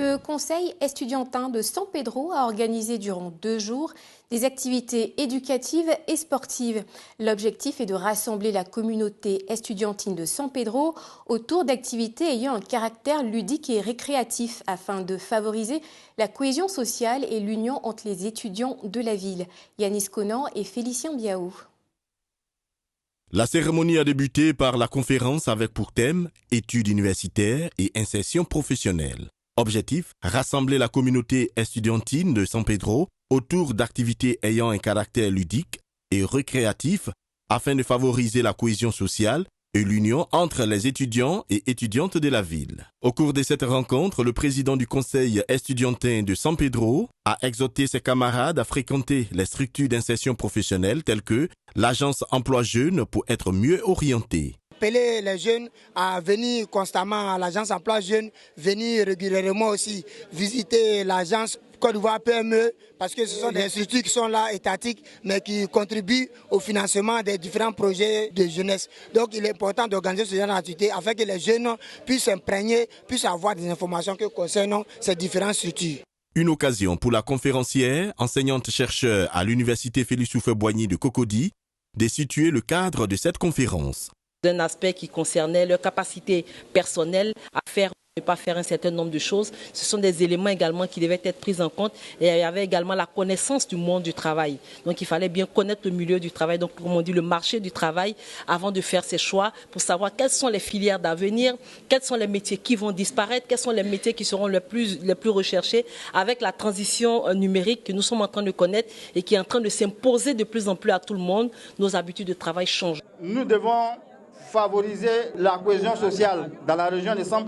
Le Conseil estudiantin de San Pedro a organisé durant 2 jours des activités éducatives et sportives. L'objectif est de rassembler la communauté estudiantine de San Pedro autour d'activités ayant un caractère ludique et récréatif afin de favoriser la cohésion sociale et l'union entre les étudiants de la ville. Yanis Conan et Félicien Biaou. La cérémonie a débuté par la conférence avec pour thème « Études universitaires et insertion professionnelle ». Objectif, rassembler la communauté estudiantine de San Pedro autour d'activités ayant un caractère ludique et récréatif afin de favoriser la cohésion sociale et l'union entre les étudiants et étudiantes de la ville. Au cours de cette rencontre, le président du conseil estudiantin de San Pedro a exhorté ses camarades à fréquenter les structures d'insertion professionnelle telles que l'agence emploi jeunes pour être mieux orientés. Appeler les jeunes à venir constamment à l'agence emploi jeunes, venir régulièrement aussi visiter l'agence Côte d'Ivoire PME, parce que ce sont des structures qui sont là, étatiques, mais qui contribuent au financement des différents projets de jeunesse. Donc il est important d'organiser ce genre d'activité afin que les jeunes puissent s'imprégner, puissent avoir des informations que concernant ces différentes structures. Une occasion pour la conférencière, enseignante-chercheur à l'université Félix Houphouët-Boigny de Cocody, de situer le cadre de cette conférence. D'un aspect qui concernait leur capacité personnelle à faire ou ne pas faire un certain nombre de choses. Ce sont des éléments également qui devaient être pris en compte. Et il y avait également la connaissance du monde du travail. Donc il fallait bien connaître le milieu du travail, donc comme on dit le marché du travail, avant de faire ses choix, pour savoir quelles sont les filières d'avenir, quels sont les métiers qui vont disparaître, quels sont les métiers qui seront les plus recherchés avec la transition numérique que nous sommes en train de connaître et qui est en train de s'imposer de plus en plus à tout le monde. Nos habitudes de travail changent. Nous devons favoriser la cohésion sociale dans la région de San Pedro.